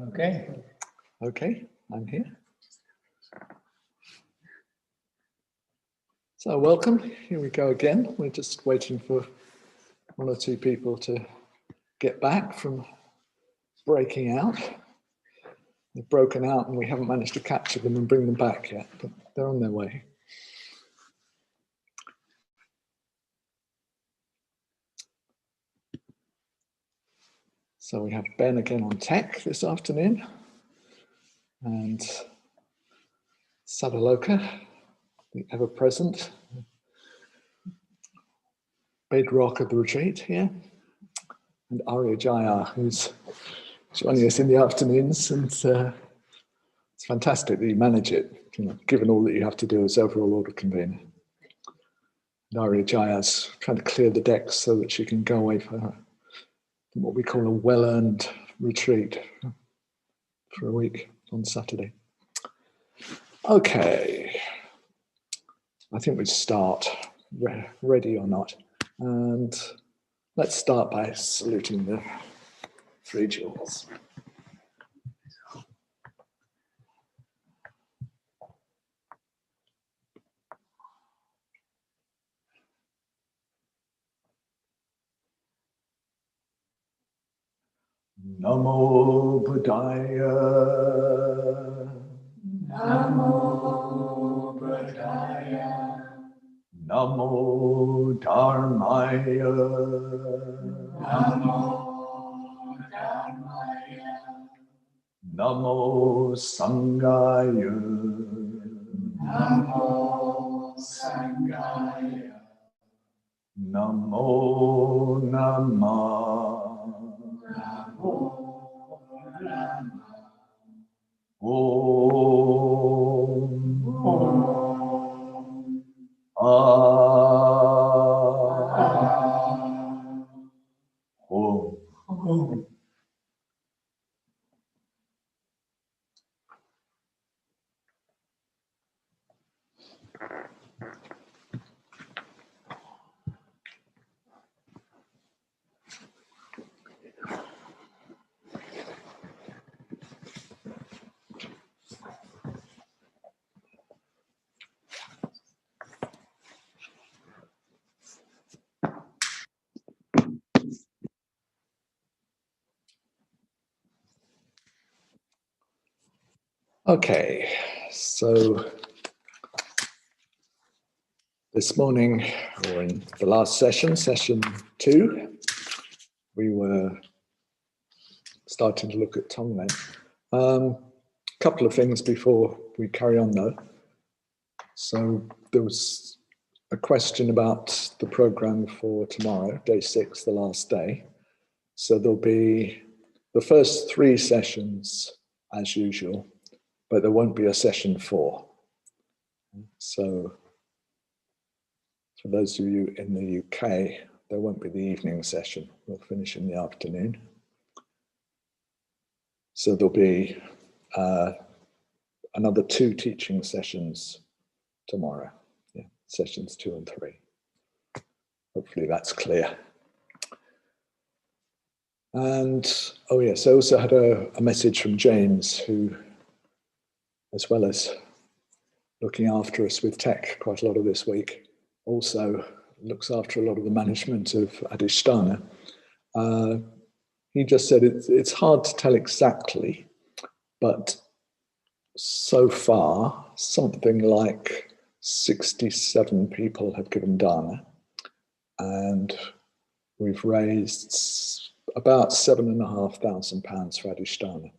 Okay. Okay, I'm here. So welcome, here we go again. We're just waiting for one or two people to get back from breaking out. They've broken out and we haven't managed to capture them and bring them back yet, but they're on their way. So we have Ben again on tech this afternoon, and Sadaloka, the ever-present bedrock of the retreat here, and Arya Jaya, who's joining us in the afternoons, and it's fantastic that you manage it, given all that you have to do as overall order convener. And Arya Jaya's trying to clear the decks so that she can go away for what we call a well-earned retreat for a week on Saturday. Okay, I think we start, ready or not, and let's start by saluting the three jewels. Namo Buddhaya. Namo Buddhaya. Namo Dharmaya. Namo Dharmaya. Namo Sanghaya. Namo Sanghaya. Namo Namah. Namo Namah. Om. Om. Om. Okay, so this morning, or in the last session, session 2, we were starting to look at Tonglen. Couple of things before we carry on though. So there was a question about the program for tomorrow, day 6, the last day. So there'll be the first 3 sessions as usual, but there won't be a session 4. So for those of you in the UK, there won't be the evening session. We'll finish in the afternoon. So there'll be another 2 teaching sessions tomorrow. Yeah, sessions 2 and 3. Hopefully that's clear. And, oh yes, I also had a message from James, who, as well as looking after us with tech quite a lot of this week, also looks after a lot of the management of Adhisthana. He just said it's hard to tell exactly, but so far, something like 67 people have given dana, and we've raised about £7,500 for Adhisthana.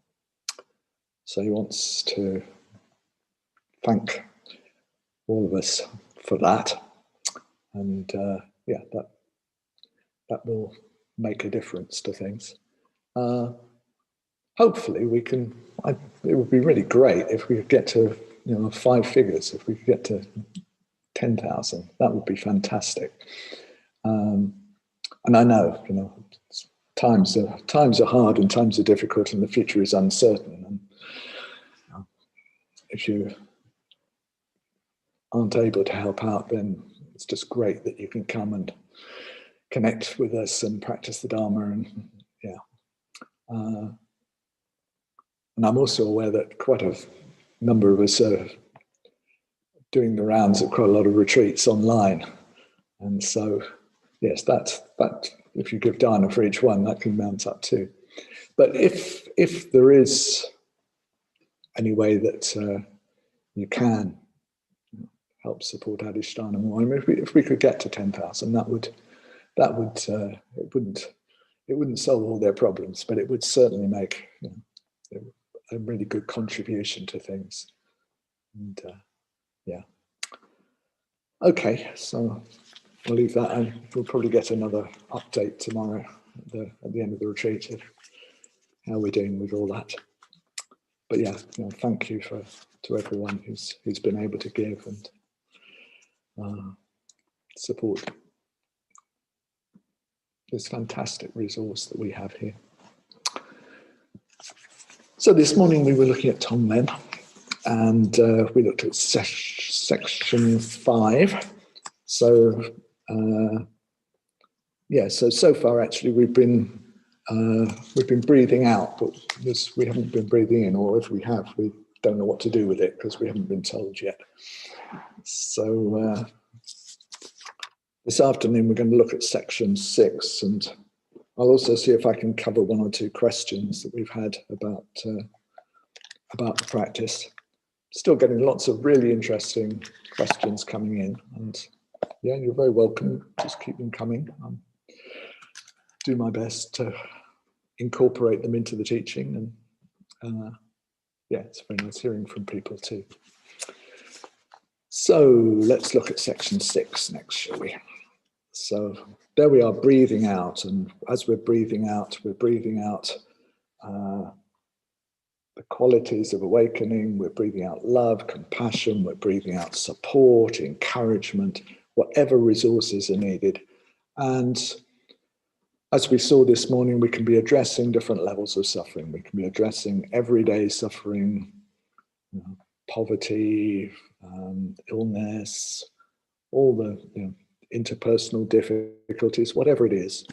So he wants to thank all of us for that, and yeah, that will make a difference to things. Hopefully we can, it would be really great if we could get to 5 figures, if we could get to 10,000, that would be fantastic. And I know, times are hard and times are difficult and the future is uncertain. And if you aren't able to help out, then it's just great that you can come and connect with us and practice the Dharma. And yeah, And I'm also aware that quite a number of us are doing the rounds at quite a lot of retreats online. And so, yes, that if you give dana for each one, that can mount up too. But if there is any way that you can help support Adhisthana more, I mean, if we could get to 10,000, it wouldn't solve all their problems, but it would certainly make a really good contribution to things. And yeah. Okay, so I'll leave that, and we'll probably get another update tomorrow at the end of the retreat of how we're doing with all that. But yeah, thank you to everyone who's been able to give and support this fantastic resource that we have here. So this morning we were looking at Tonglen, and we looked at section 5. So so far actually we've been breathing out, but we haven't been breathing in, or if we have, we don't know what to do with it because we haven't been told yet. So this afternoon we're going to look at section 6, and I'll also see if I can cover one or two questions that we've had about the practice. Still getting lots of really interesting questions coming in, and yeah, you're very welcome. Just keep them coming. Do my best to incorporate them into the teaching, and yeah, it's very nice hearing from people too. So let's look at section 6 next, shall we? So there we are, breathing out, and as we're breathing out the qualities of awakening. We're breathing out love, compassion, we're breathing out support, encouragement, whatever resources are needed. And as we saw this morning, we can be addressing different levels of suffering. We can be addressing everyday suffering, poverty, illness, all the interpersonal difficulties, whatever it is.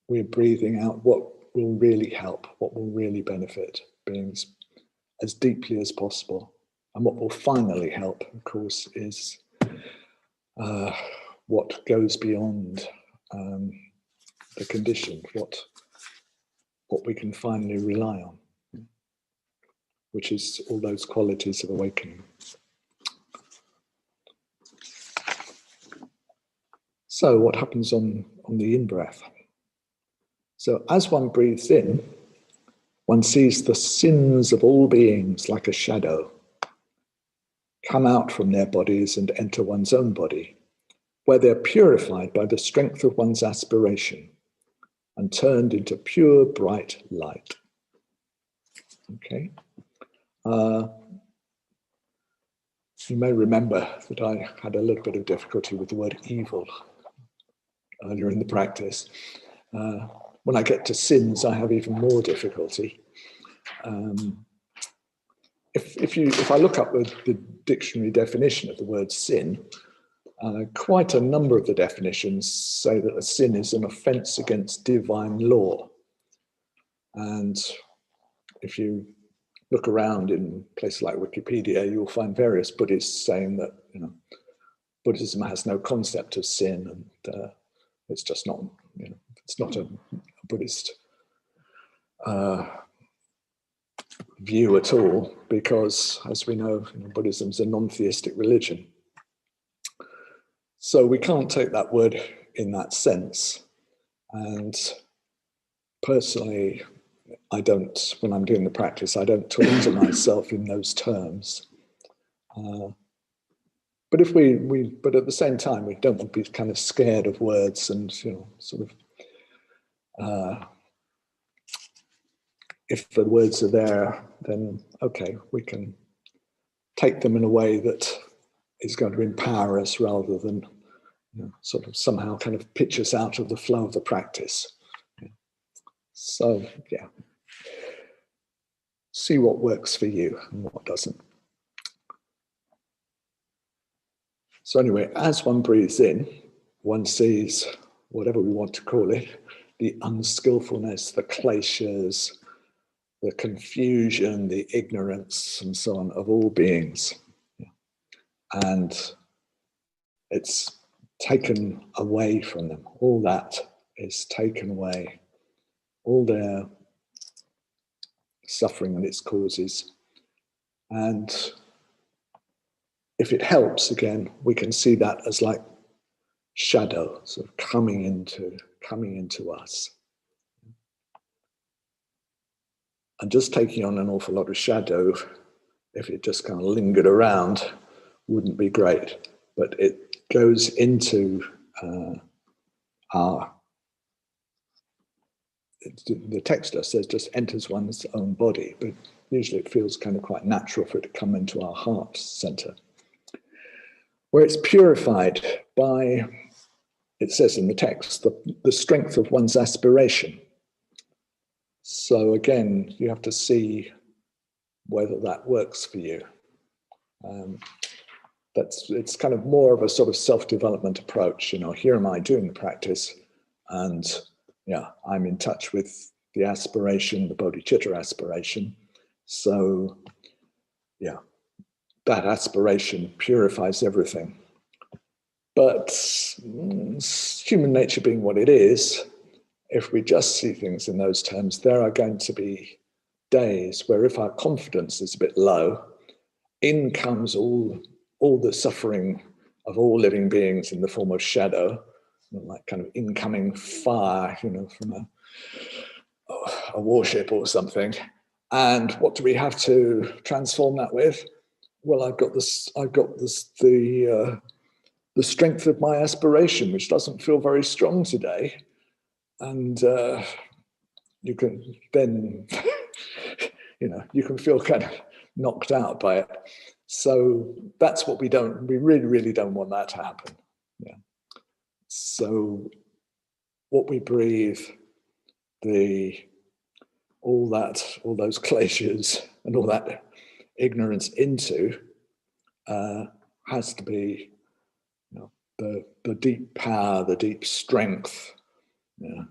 We're breathing out what will really help, what will really benefit beings as deeply as possible. And what will finally help, of course, is what goes beyond the conditioned, what we can finally rely on, which is all those qualities of awakening. So what happens on the in-breath? So as one breathes in, one sees the sins of all beings like a shadow come out from their bodies and enter one's own body, where they're purified by the strength of one's aspiration and turned into pure, bright light. Okay. You may remember that I had a little bit of difficulty with the word evil earlier in the practice. When I get to sins, I have even more difficulty. If I look up the dictionary definition of the word sin, quite a number of the definitions say that a sin is an offense against divine law. And if you look around in places like Wikipedia, you'll find various Buddhists saying that Buddhism has no concept of sin, and it's just not, it's not a Buddhist view at all, because, as we know, Buddhism is a non-theistic religion. So we can't take that word in that sense. And personally, when I'm doing the practice, I don't talk to myself in those terms. But but at the same time, we don't want to be kind of scared of words and, if the words are there, then okay, we can take them in a way that is going to empower us rather than somehow kind of pitch us out of the flow of the practice. So yeah, see what works for you and what doesn't. So anyway, as one breathes in, one sees whatever we want to call it, the unskillfulness, the kleshas, the confusion, the ignorance, and so on of all beings. And it's taken away from them. All that is taken away. All their suffering and its causes. And if it helps, again, we can see that as like shadow, sort of coming into us. And just taking on an awful lot of shadow, if it just kind of lingered around, wouldn't be great. But it goes into the text says just enters one's own body, but usually it feels kind of quite natural for it to come into our heart center, where it's purified by, it says in the text, the strength of one's aspiration. So again, you have to see whether that works for you. It's kind of more of a sort of self-development approach. You know, here am I doing the practice, and yeah, I'm in touch with the aspiration, the bodhicitta aspiration. So yeah, that aspiration purifies everything. But human nature being what it is, if we just see things in those terms, there are going to be days where if our confidence is a bit low, in comes all the suffering of all living beings in the form of shadow, like kind of incoming fire, you know, from a warship or something. And what do we have to transform that with? Well, I've got the strength of my aspiration, which doesn't feel very strong today. And you can then, you know, you can feel kind of knocked out by it. So that's what we really, really don't want that to happen. Yeah. So what we breathe, all those kleshas and all that ignorance into has to be, you know, the deep power, the deep strength, you know,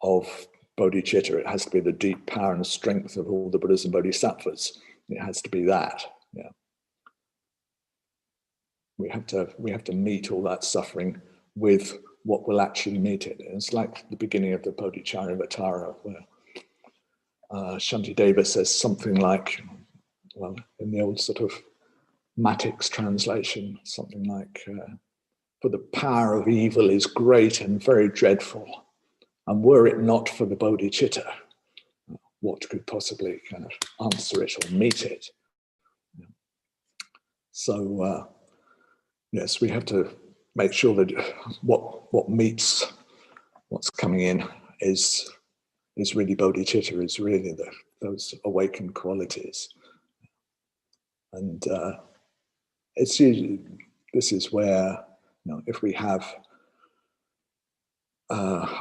of bodhicitta. It has to be the deep power and strength of all the Buddhas and Bodhisattvas. It has to be that. Yeah. We have to meet all that suffering with what will actually meet it. And it's like the beginning of the Bodhicharyavatara, where Shantideva says something like, well, in the old sort of Matic's translation, something like, for the power of evil is great and very dreadful, and were it not for the bodhicitta, what could possibly kind of answer it or meet it? So yes, we have to make sure that what meets what's coming in is really bodhicitta, is really those awakened qualities. And it's usually, this is where, you know, if we have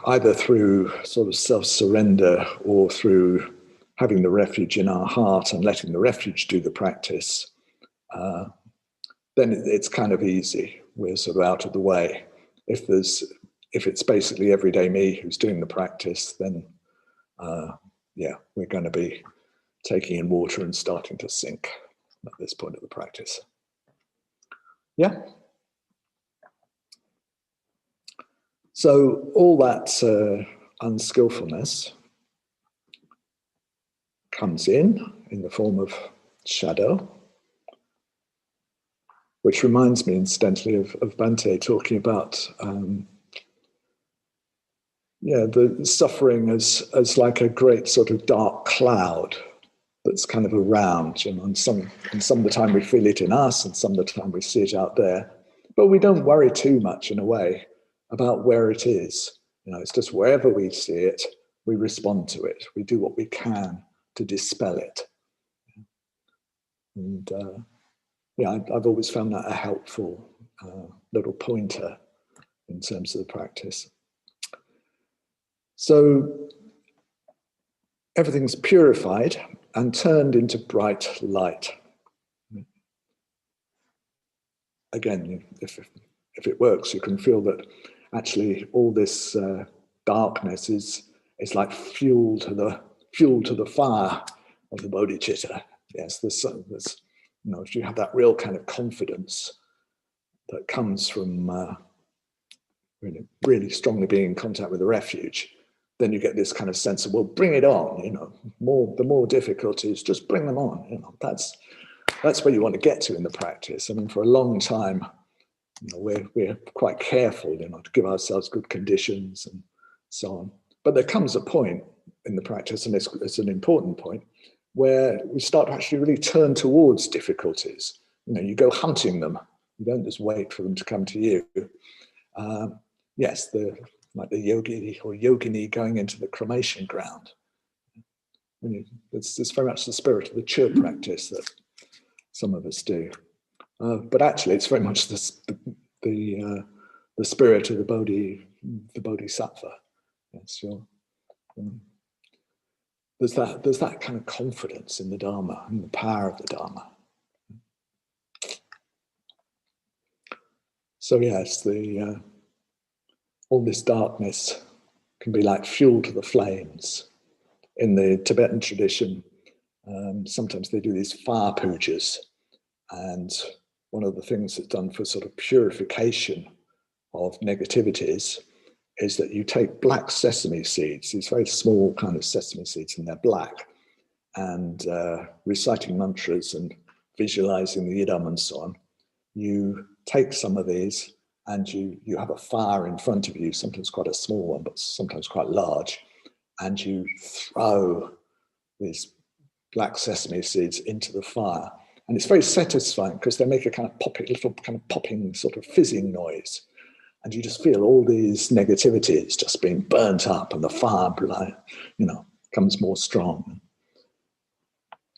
either through sort of self-surrender or through having the refuge in our heart and letting the refuge do the practice, then it's kind of easy. We're sort of out of the way. If it's basically everyday me who's doing the practice, then yeah, we're going to be taking in water and starting to sink at this point of the practice. Yeah. So all that unskillfulness comes in the form of shadow, which reminds me, incidentally, of Bhante talking about the suffering as like a great sort of dark cloud that's kind of around, you know, and some of the time we feel it in us and some of the time we see it out there, but we don't worry too much in a way about where it is. You know, it's just wherever we see it, we respond to it. We do what we can to dispel it. And yeah, I've always found that a helpful little pointer in terms of the practice. So everything's purified and turned into bright light. again, if it works, you can feel that actually all this darkness is like fuel to the fire of the bodhicitta. Yes, there's if you have that real kind of confidence that comes from really, really strongly being in contact with the refuge, then you get this kind of sense of, well, bring it on. The more difficulties, just bring them on. That's where you want to get to in the practice. I mean, for a long time, we're quite careful, to give ourselves good conditions and so on. But there comes a point in the practice, and it's an important point, where we start to actually really turn towards difficulties. You go hunting them. You don't just wait for them to come to you. Yes, like the yogi or yogini going into the cremation ground. It's very much the spirit of the church practice that some of us do. But actually, it's very much the spirit of the bodhisattva. Yes, there's that kind of confidence in the Dharma and the power of the Dharma. So yes, all this darkness can be like fuel to the flames. In the Tibetan tradition, sometimes they do these fire pujas, and one of the things that's done for sort of purification of negativities is that you take black sesame seeds, these very small kind of sesame seeds, and they're black, and reciting mantras and visualizing the idam and so on, you take some of these and you have a fire in front of you, sometimes quite a small one, but sometimes quite large, and you throw these black sesame seeds into the fire. And it's very satisfying because they make a kind of popping sort of fizzing noise. And you just feel all these negativities just being burnt up, and the fire, becomes more strong.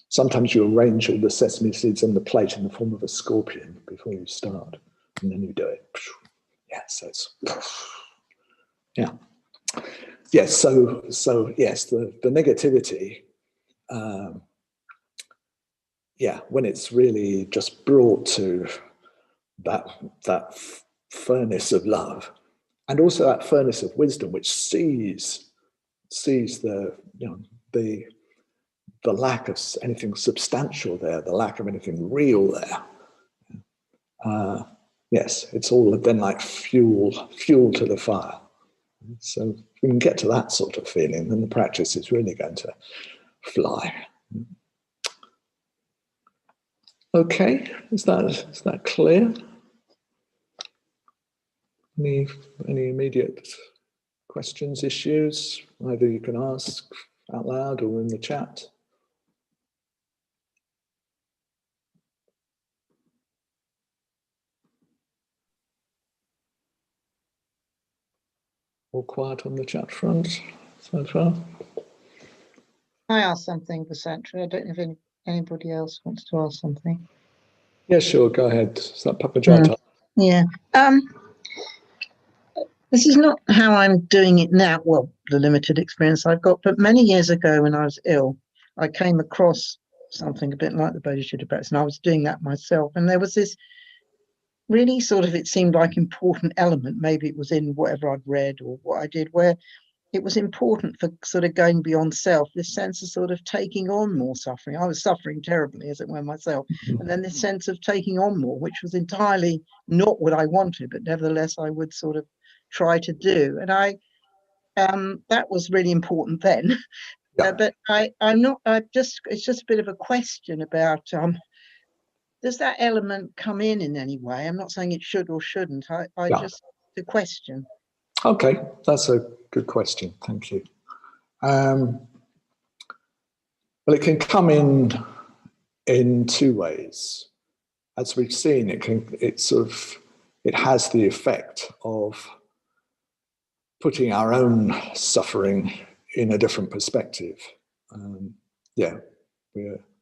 Sometimes you arrange all the sesame seeds on the plate in the form of a scorpion before you start, and then you do it. Yeah, so it's, yeah. Yes, so yes, the negativity, when it's really just brought to that furnace of love, and also that furnace of wisdom, which sees the lack of anything substantial there, the lack of anything real there. Yes, it's all then like fuel to the fire. So if we can get to that sort of feeling, then the practice is really going to fly. Okay, is that clear? Any immediate questions, issues? Either you can ask out loud or in the chat. All quiet on the chat front so far. I ask something, Vessantara. I don't know if anybody else wants to ask something. Yeah, sure. Go ahead. Is that Papajata? Yeah. This is not how I'm doing it now. Well, the limited experience I've got, but many years ago when I was ill, I came across something a bit like the Bodhicitta practice, and I was doing that myself. And there was this really sort of, it seemed like important element, maybe it was in whatever I'd read or what I did, where it was important for sort of going beyond self, this sense of sort of taking on more suffering. I was suffering terribly, as it were, myself. And then this sense of taking on more, which was entirely not what I wanted, but nevertheless I would sort of try to do. And that was really important then. Yeah. But it's just a bit of a question about, does that element come in any way? I'm not saying it should or shouldn't. Just the question. Okay, that's a good question. Thank you. Well, it can come in two ways. As we've seen, it has the effect of putting our own suffering in a different perspective. We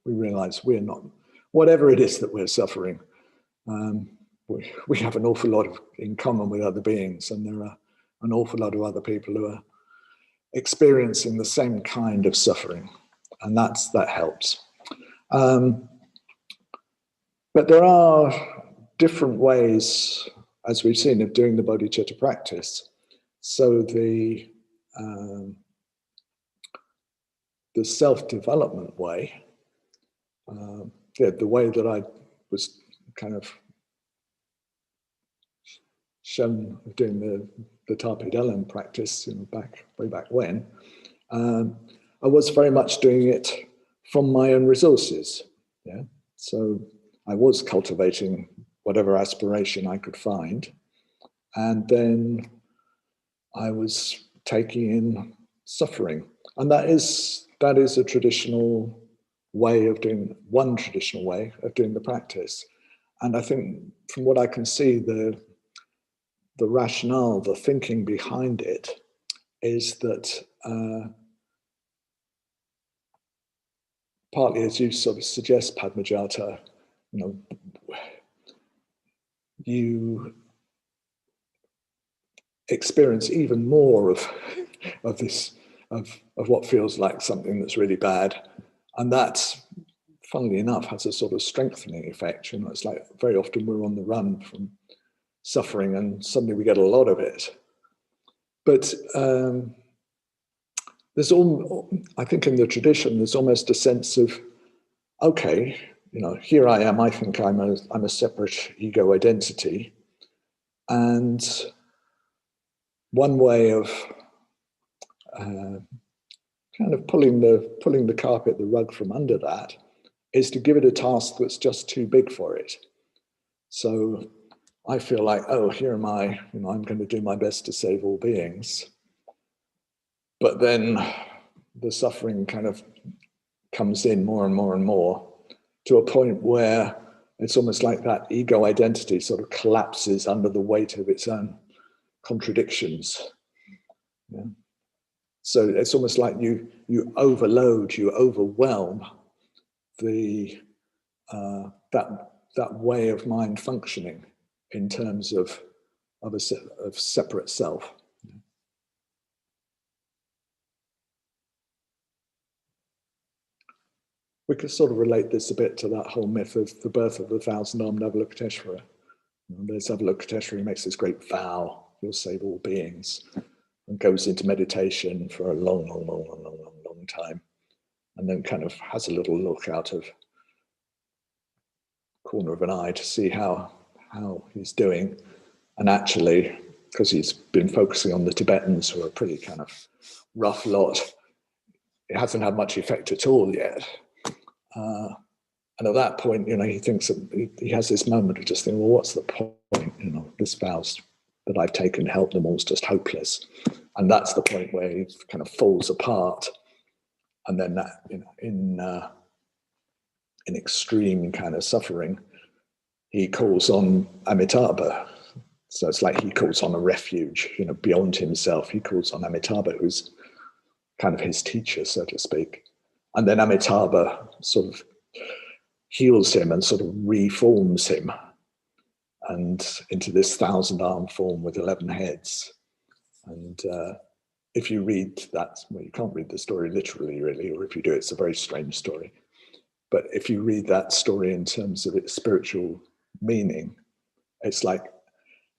realize we're not, whatever it is that we're suffering, we have an awful lot in common with other beings, and there are an awful lot of other people who are experiencing the same kind of suffering, and that helps. But there are different ways, as we've seen, of doing the bodhicitta practice. So the self-development way, the way that I was kind of shown doing the Tarpi Delam practice, way back when, I was very much doing it from my own resources. Yeah, so I was cultivating whatever aspiration I could find, and then I was taking in suffering, and that is a traditional way of doing, one traditional way of doing the practice. And I think from what I can see, the rationale, the thinking behind it is that partly, as you sort of suggest, Padmajata, you experience even more of this, of what feels like something that's really bad. And that, funnily enough, has a sort of strengthening effect. It's like very often we're on the run from suffering and suddenly we get a lot of it. But there's I think in the tradition, there's almost a sense of, okay, here I am, I think I'm a separate ego identity. And one way of kind of pulling the carpet, the rug from under that, is to give it a task that's just too big for it. So I feel like, oh, here am I, I'm going to do my best to save all beings. But then the suffering kind of comes in more and more and more, to a point where it's almost like that ego identity sort of collapses under the weight of its own contradictions. Yeah. So it's almost like you overload, you overwhelm the that way of mind functioning in terms of separate self. We could sort of relate this a bit to that whole myth of the birth of the thousand-armed Avalokiteshvara. There's Avalokiteshvara who makes this great vow, he'll save all beings, and goes into meditation for a long time, and then kind of has a little look out of the corner of an eye to see how he's doing. And actually, because he's been focusing on the Tibetans, who are a pretty kind of rough lot, it hasn't had much effect at all yet. And at that point, he thinks that he has this moment of just thinking, well, what's the point? This vows that I've taken to help them all is just hopeless. And that's the point where he kind of falls apart. And then that, in extreme kind of suffering, he calls on Amitabha. So it's like he calls on a refuge, beyond himself. He calls on Amitabha, who's kind of his teacher, so to speak. And then Amitabha sort of heals him and sort of reforms him and into this thousand-armed form with 11 heads. And if you read that, well, you can't read the story literally, really, or if you do, it's a very strange story. But if you read that story in terms of its spiritual meaning, it's like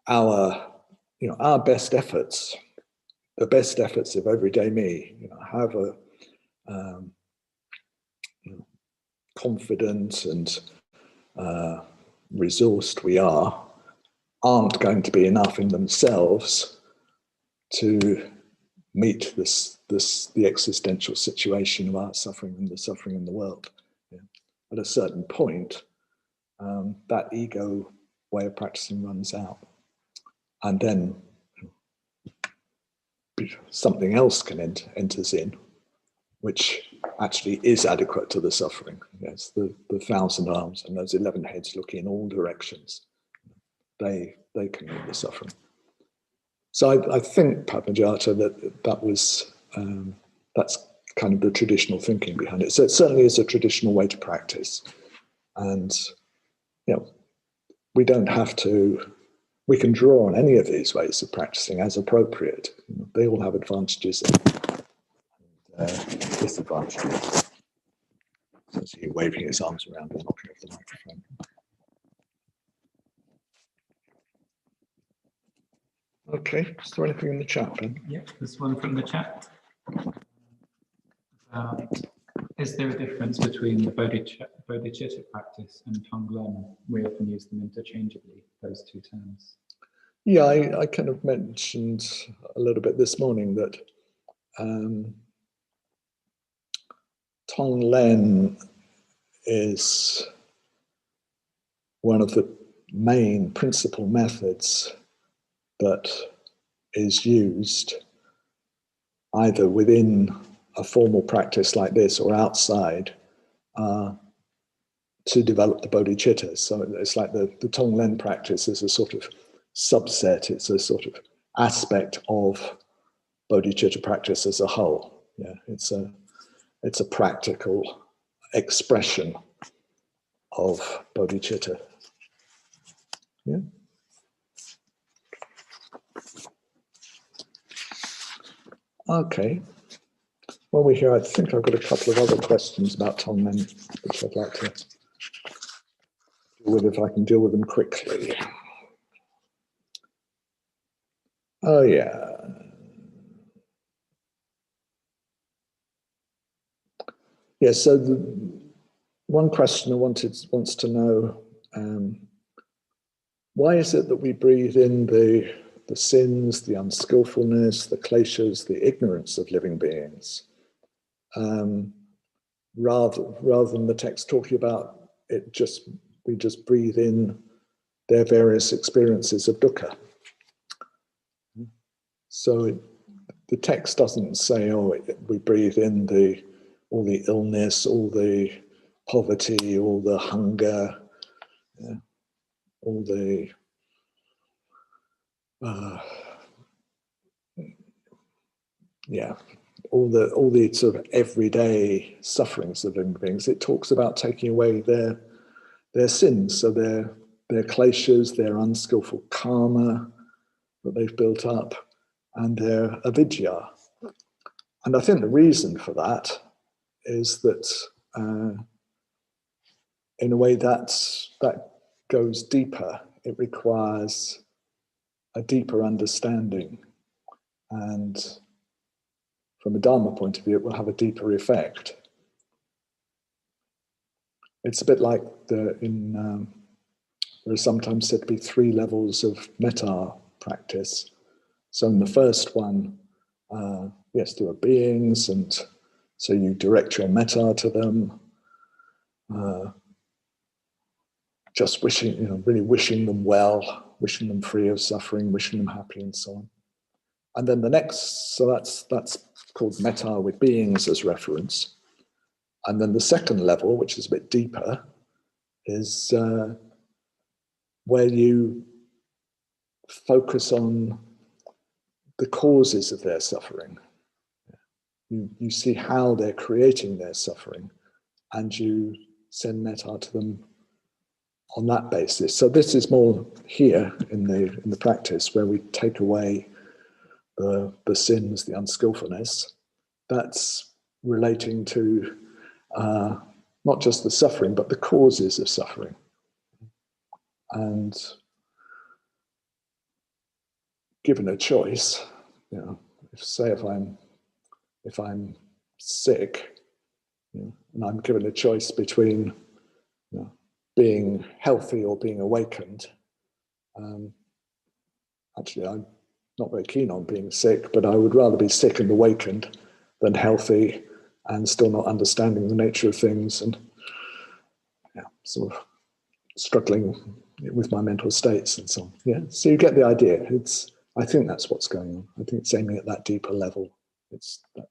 our best efforts, the best efforts of everyday me, however confident and resourced we aren't going to be enough in themselves to meet the existential situation of our suffering and the suffering in the world. Yeah. At a certain point, that ego way of practicing runs out, and then something else enters in, which actually is adequate to the suffering. Yes, the 1,000 arms and those 11 heads looking in all directions. They can end the suffering. So I think, Padmajata, that was that's kind of the traditional thinking behind it. So it certainly is a traditional way to practice, and we don't have to. We can draw on any of these ways of practicing as appropriate. They all have advantages and disadvantages. So he's waving his arms around and knocking off the microphone. Okay, is there anything in the chat, Ben? Yeah, there's one from the chat. Is there a difference between the Bodhicitta practice and Tonglen? We often use them interchangeably, those two terms. Yeah, I kind of mentioned a little bit this morning that Tonglen is one of the main principal methods that is used either within a formal practice like this or outside to develop the bodhicitta. So it's like the Tonglen practice is a sort of subset, it's a sort of aspect of bodhicitta practice as a whole. Yeah, it's a practical expression of bodhicitta. Yeah. Okay. Well, we're here. I think I've got a couple of other questions about Tonglen, which I'd like to deal with if I can deal with them quickly. Oh, yeah. Yeah, so the one questioner wants to know, why is it that we breathe in the sins, the unskillfulness, the kleshas, the ignorance of living beings, rather than the text talking about it we just breathe in their various experiences of dukkha. So the text doesn't say, oh, we breathe in all the illness, all the poverty, all the hunger, all the all the sort of everyday sufferings of living beings. It talks about taking away their sins, so their kleshas, their unskillful karma that they've built up, and their avidya. And I think the reason for that is that in a way that goes deeper. It requires a deeper understanding, and from a Dharma point of view, it will have a deeper effect. It's a bit like there is sometimes said to be 3 levels of metta practice. So in the first one, yes, there are beings, and so you direct your metta to them, just wishing, really wishing them well, wishing them free of suffering, wishing them happy, and so on. And then the next, so that's called metta with beings as reference. And then the second level, which is a bit deeper, is where you focus on the causes of their suffering. You see how they're creating their suffering, and you send metta to them on that basis. So this is more here in the practice where we take away the sins, the unskillfulness. That's relating to not just the suffering, but the causes of suffering. And given a choice, if I'm sick, and I'm given a choice between being healthy or being awakened, actually I'm not very keen on being sick, but I would rather be sick and awakened than healthy and still not understanding the nature of things and sort of struggling with my mental states and so on. Yeah, so you get the idea. I think that's what's going on. I think it's aiming at that deeper level. It's that,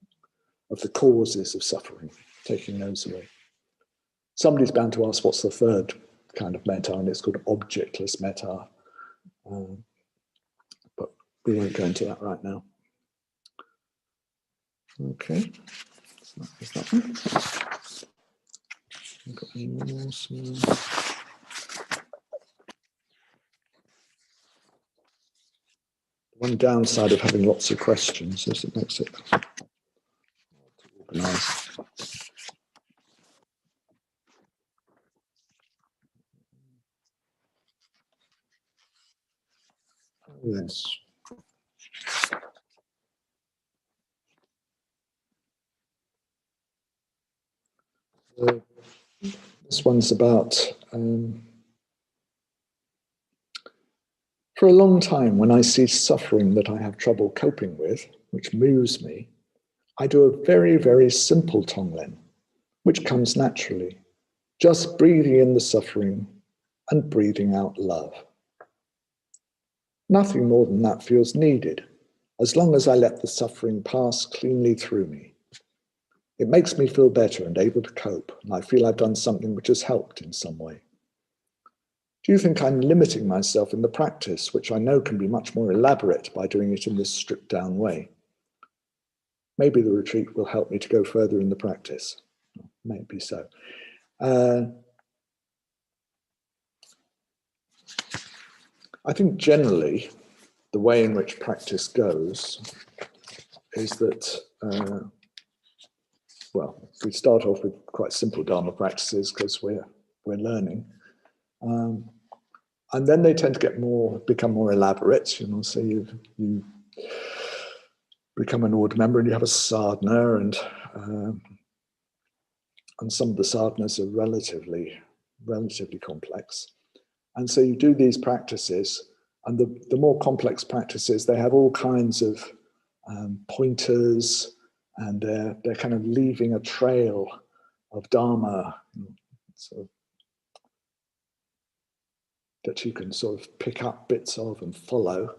of the causes of suffering, taking those away. Somebody's bound to ask what's the third kind of metta, and it's called objectless metta. But we won't go into that right now. Okay, so there's that one. Got any more? One downside of having lots of questions is it makes it hard to organise. Yes. This one's about, for a long time, when I see suffering that I have trouble coping with, which moves me, I do a very, very simple Tonglen, which comes naturally, just breathing in the suffering and breathing out love. Nothing more than that feels needed, as long as I let the suffering pass cleanly through me. It makes me feel better and able to cope, and I feel I've done something which has helped in some way. Do you think I'm limiting myself in the practice, which I know can be much more elaborate by doing it in this stripped down way? Maybe the retreat will help me to go further in the practice. Maybe so. I think generally the way in which practice goes is that, well, we start off with quite simple Dharma practices because we're learning. And then they tend to become more elaborate, you know, so you become an order member and you have a sadhana, and some of the sadhanas are relatively complex. And so you do these practices, and the more complex practices, they have all kinds of pointers, and they're kind of leaving a trail of Dharma, sort of, that you can sort of pick up bits of and follow.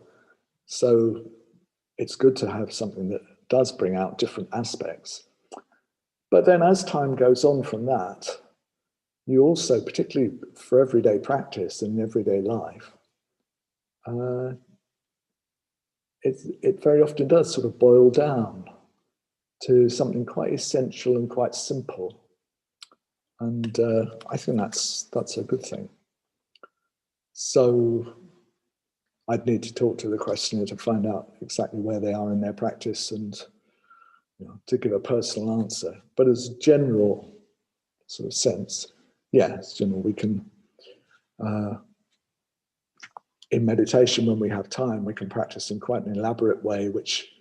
So it's good to have something that does bring out different aspects. But then as time goes on from that, you also, particularly for everyday practice and everyday life, it very often does sort of boil down to something quite essential and quite simple. And I think that's a good thing. So I'd need to talk to the questioner to find out exactly where they are in their practice and, you know, to give a personal answer. But as a general sort of sense, yes, you know, we can, in meditation, when we have time, we can practice in quite an elaborate way, which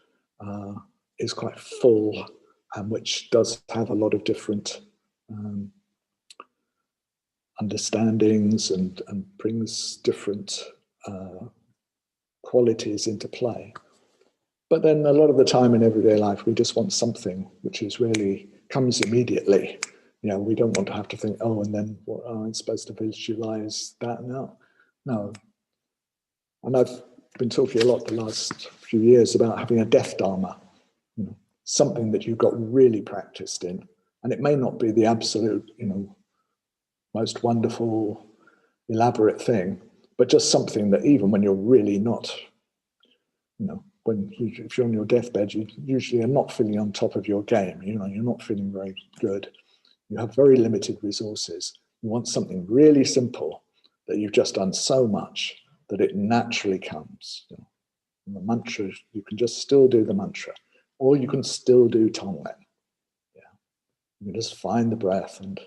is quite full and which does have a lot of different understandings and brings different qualities into play. But then a lot of the time in everyday life, we just want something which is really comes immediately. You know, we don't want to have to think, oh, and then what, I'm supposed to visualize that now. No. And I've been talking a lot the last few years about having a death dharma, you know, something that you've got really practiced in. And it may not be the absolute, you know, most wonderful, elaborate thing, but just something that even when you're really not, you know, if you're on your deathbed, you usually are not feeling on top of your game. You know, you're not feeling very good. You have very limited resources. You want something really simple that you've just done so much that it naturally comes. You know, and the mantra, you can just still do the mantra, or you can still do Tonglen. Yeah, you can just find the breath and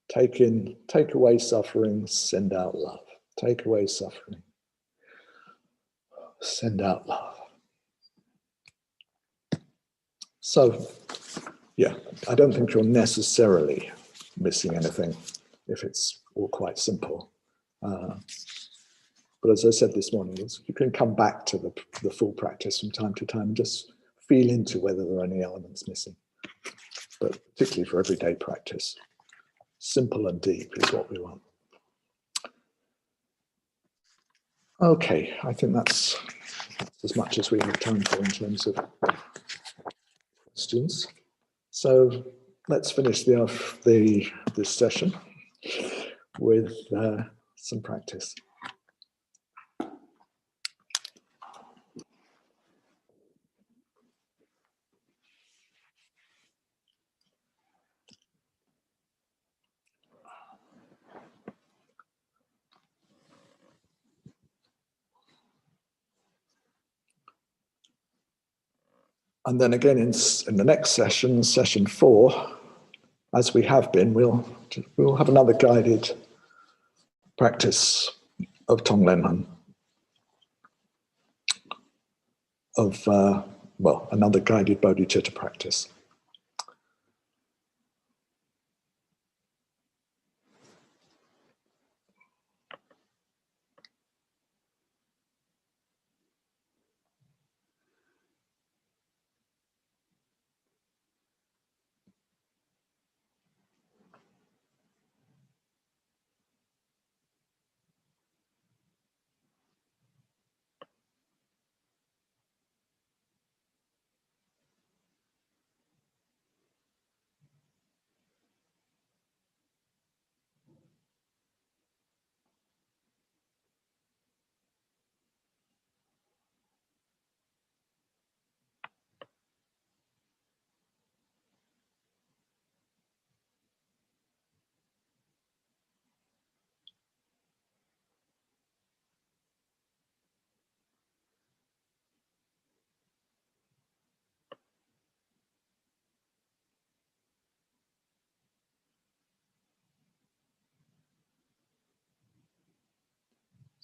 take away suffering, send out love. Take away suffering, send out love. So, yeah, I don't think you're necessarily missing anything if it's all quite simple. But as I said this morning, you can come back to the full practice from time to time and just feel into whether there are any elements missing. But particularly for everyday practice, simple and deep is what we want. Okay, I think that's as much as we have time for in terms of questions. So let's finish this session with some practice. And then again in the next session, session 4, as we have been, we'll have another guided practice of Tonglen, another guided bodhicitta practice.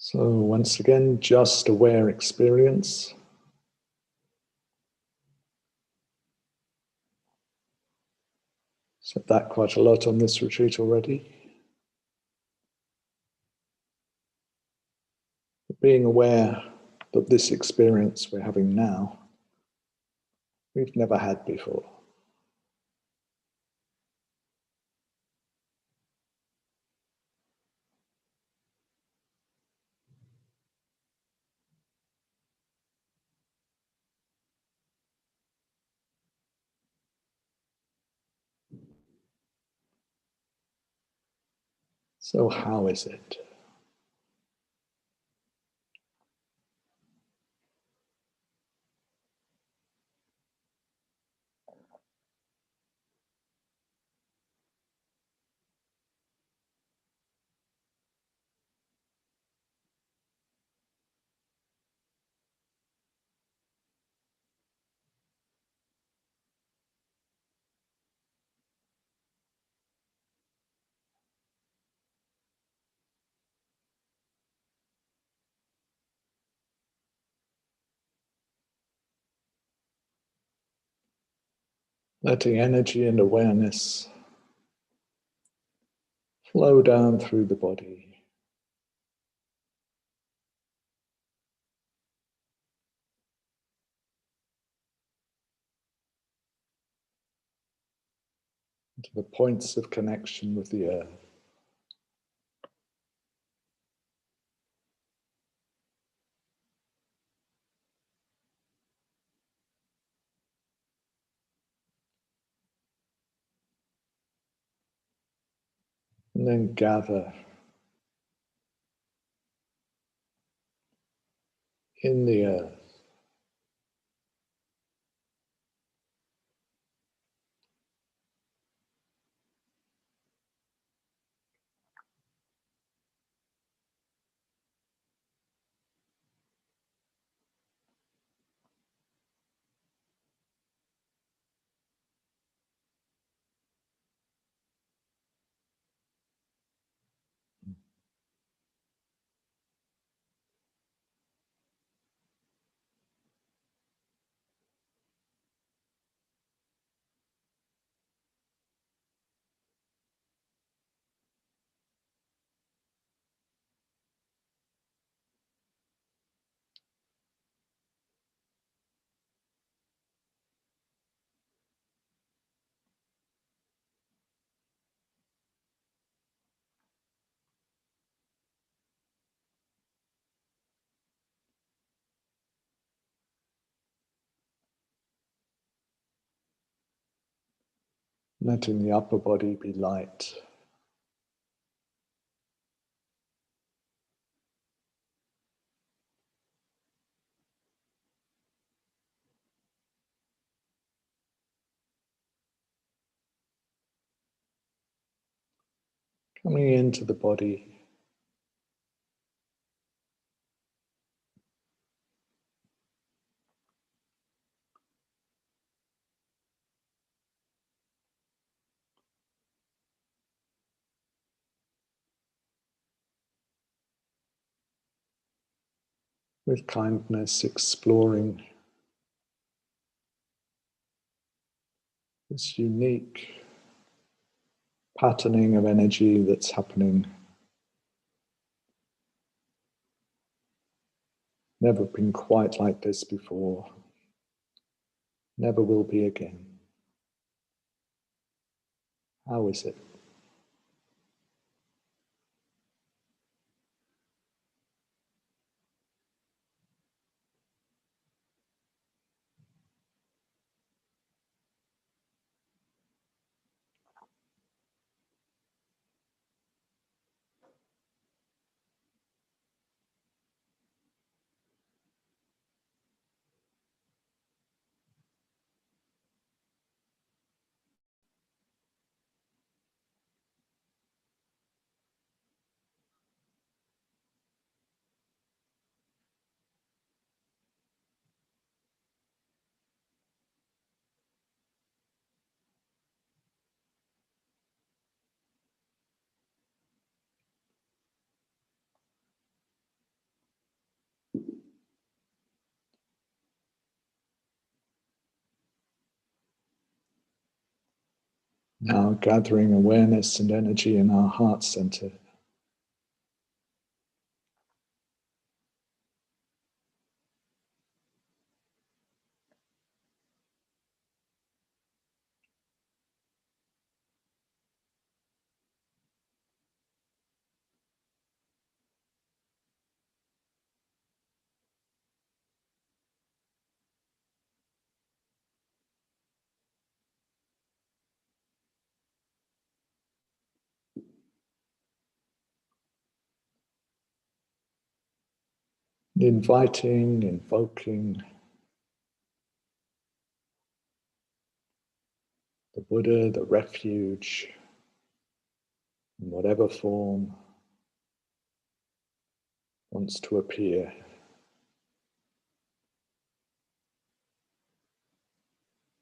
So once again, just aware experience. Said that quite a lot on this retreat already. Being aware that this experience we're having now, we've never had before. So how is it? Letting energy and awareness flow down through the body. To the points of connection with the earth. And then gather in the earth. Letting the upper body be light. Coming into the body. With kindness, exploring this unique patterning of energy that's happening. Never been quite like this before. Never will be again. How is it? Now gathering awareness and energy in our heart center. Inviting, invoking the Buddha, the refuge, in whatever form wants to appear.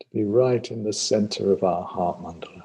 To be right in the center of our heart mandala.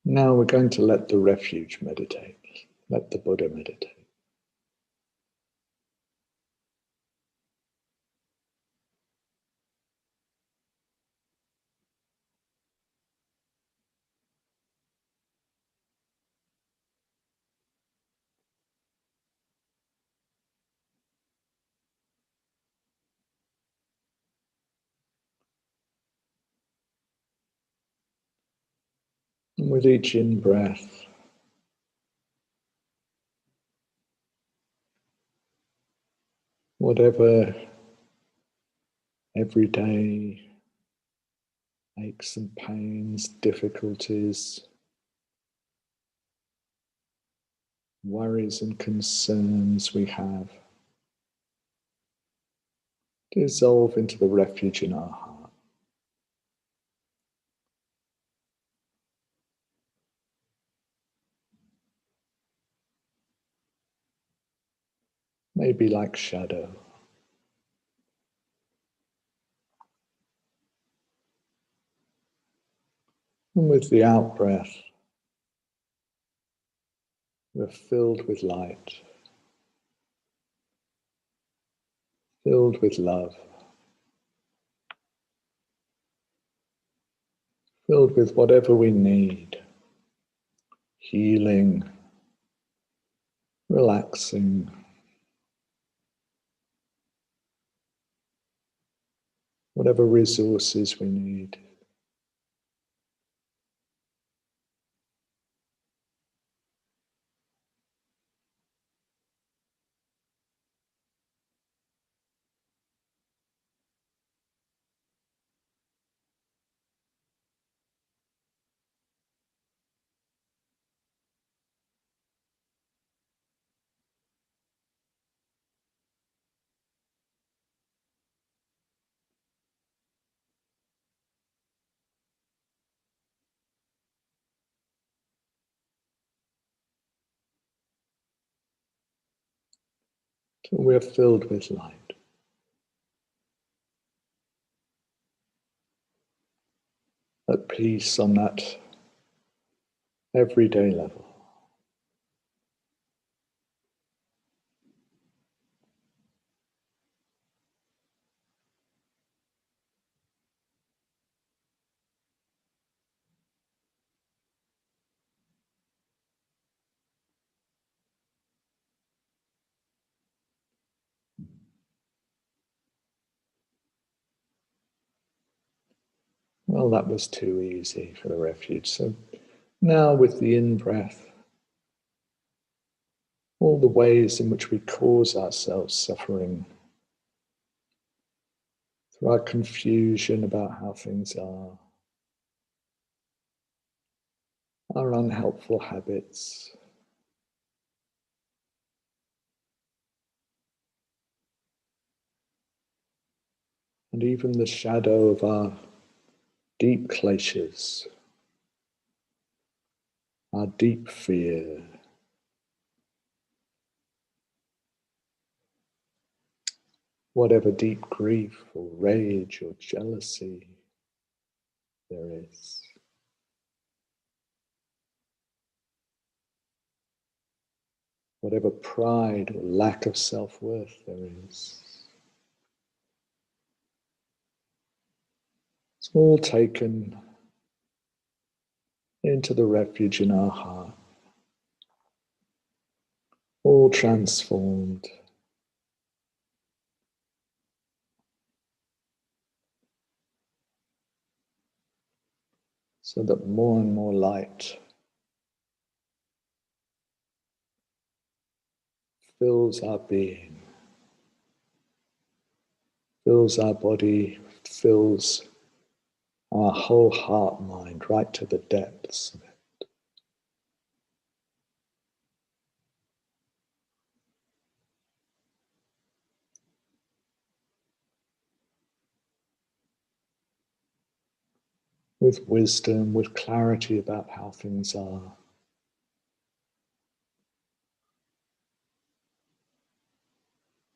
Now we're going to let the refuge meditate, let the Buddha meditate. And with each in-breath, whatever everyday aches and pains, difficulties, worries and concerns we have, dissolve into the refuge in our heart. Maybe like shadow. And with the out-breath, we're filled with light, filled with love, filled with whatever we need, healing, relaxing, whatever resources we need. Till we're filled with light. At peace on that everyday level. Well, that was too easy for the refuge. So now with the in-breath, all the ways in which we cause ourselves suffering through our confusion about how things are, our unhelpful habits, and even the shadow of our deep kleshas, our deep fear, whatever deep grief or rage or jealousy there is. Whatever pride or lack of self-worth there is. It's all taken into the refuge in our heart, all transformed, so that more and more light fills our being, fills our body, fills our whole heart mind right to the depths of it. With wisdom, with clarity about how things are.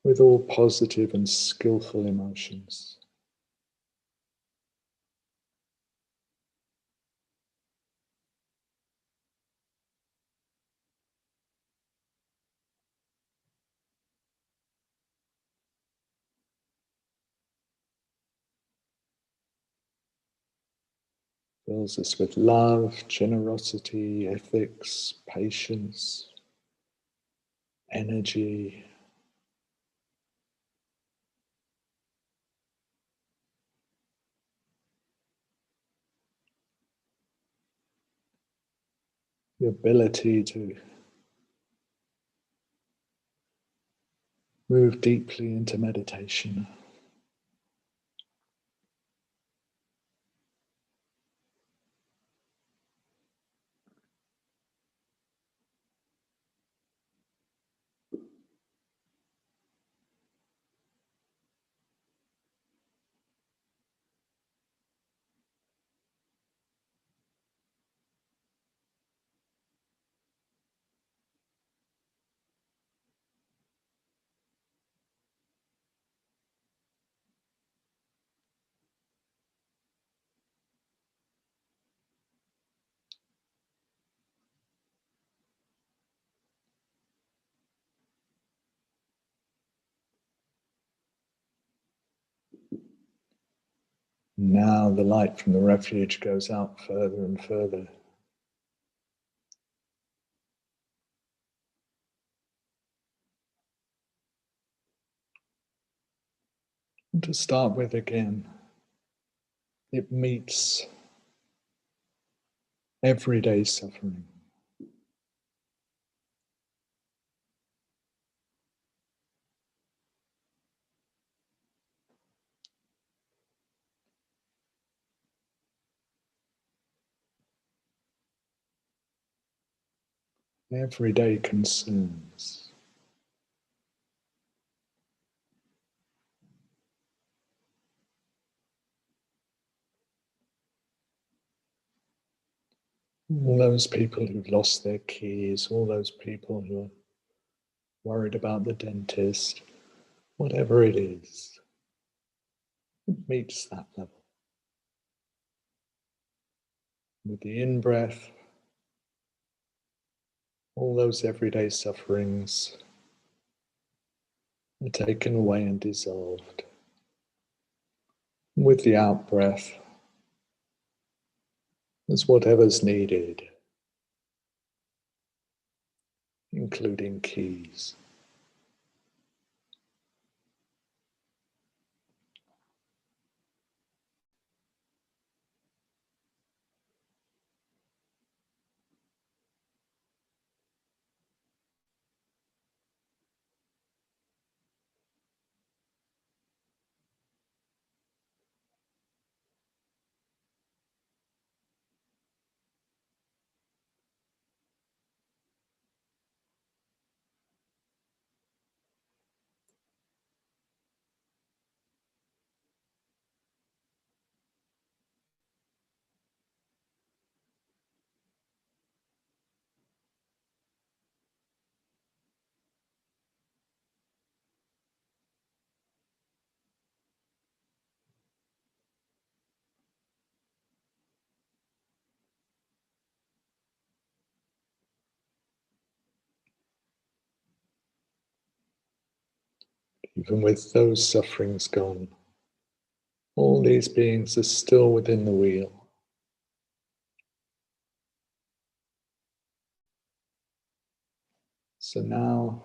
With all positive and skillful emotions. Fills us with love, generosity, ethics, patience, energy. The ability to move deeply into meditation. Now the light from the refuge goes out further and further. And to start with again, it meets everyday suffering. Everyday concerns. All those people who've lost their keys, all those people who are worried about the dentist, whatever it is, it meets that level. With the in-breath, all those everyday sufferings are taken away and dissolved. With the out-breath, there's whatever's needed, including keys. even with those sufferings gone, all these beings are still within the wheel. So now,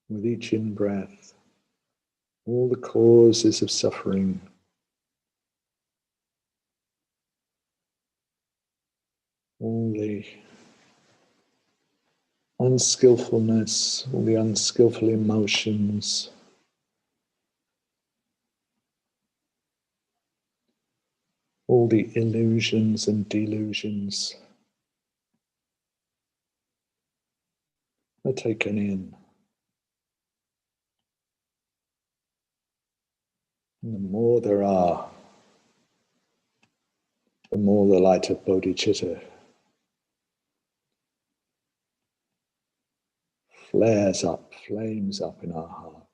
with each in-breath, all the causes of suffering all the unskillfulness, all the unskillful emotions, all the illusions and delusions are taken in. And the more there are, the more the light of bodhicitta flares up, flames up in our heart.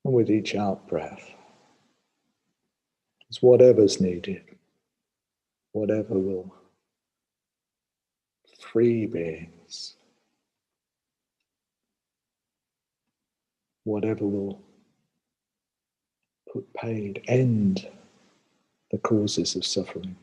And with each out-breath, it's whatever's needed, whatever will free beings, whatever will put paid, end the causes of suffering.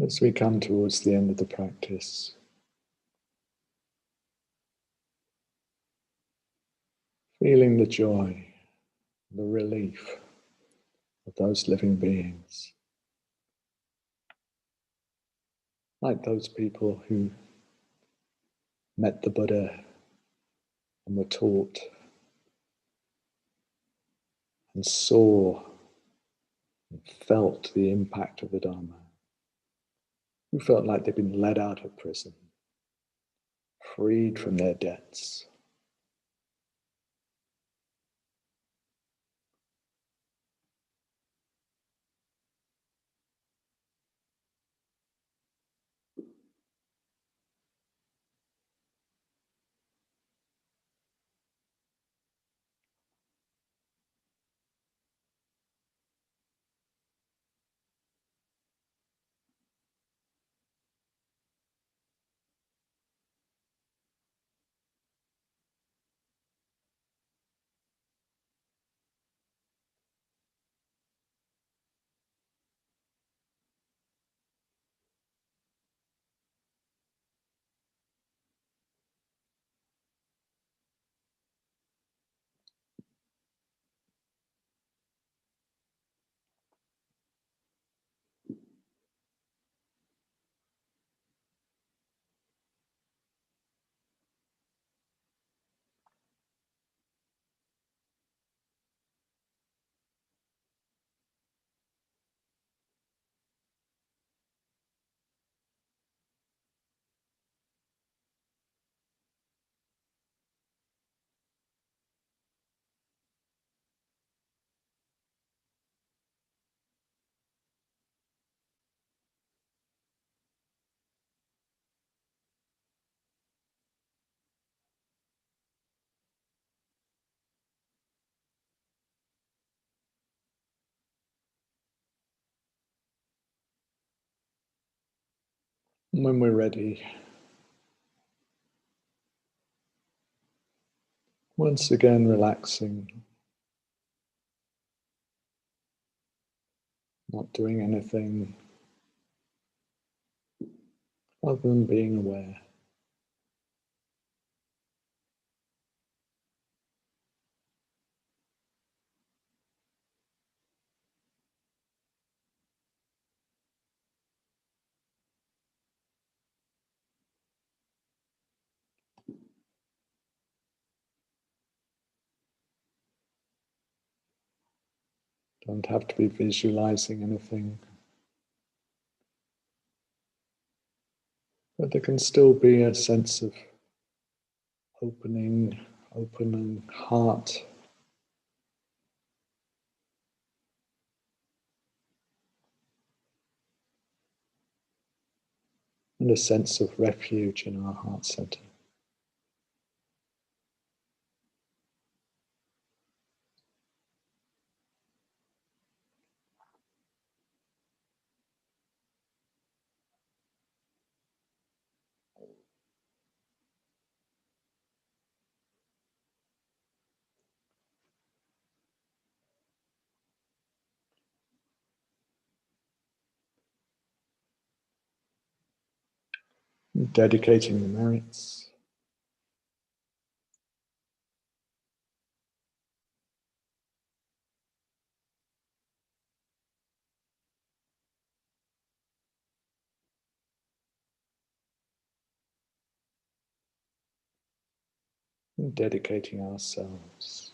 As we come towards the end of the practice, feeling the joy, the relief of those living beings, like those people who met the Buddha and were taught and saw and felt the impact of the Dharma, who felt like they'd been let out of prison, freed from their debts. And when we're ready, once again relaxing, not doing anything other than being aware. Don't have to be visualizing anything, but there can still be a sense of opening heart, and a sense of refuge in our heart center. Dedicating the merits. And dedicating ourselves.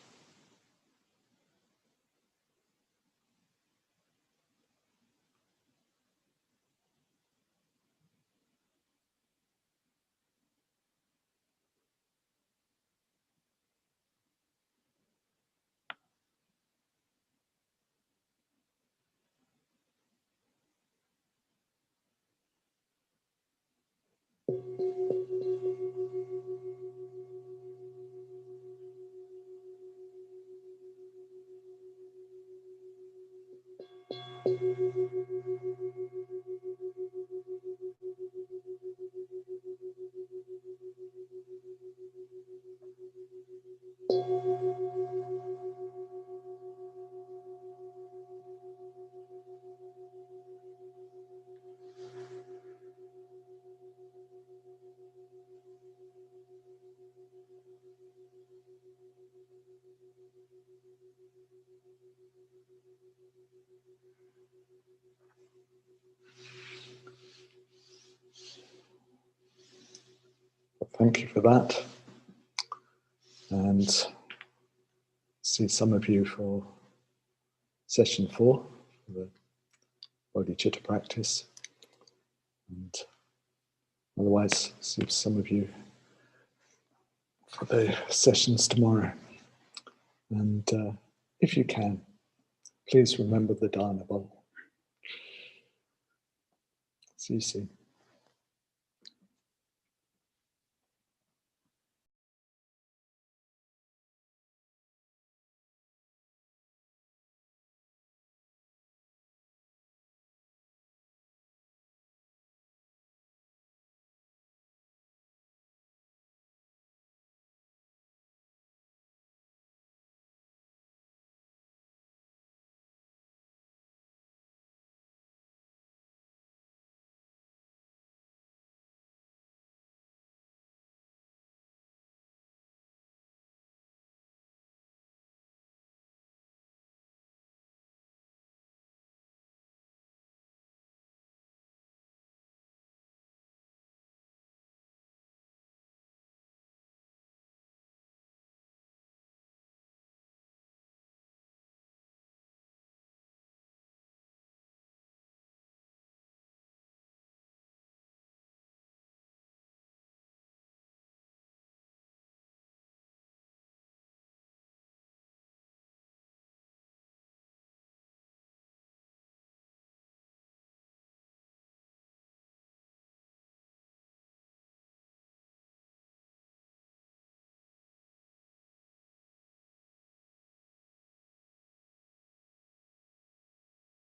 Thank you for that. And see some of you for session 4, for the Bodhicitta practice. And otherwise, see some of you for the sessions tomorrow. And if you can, please remember the Dharma bowl. See you soon.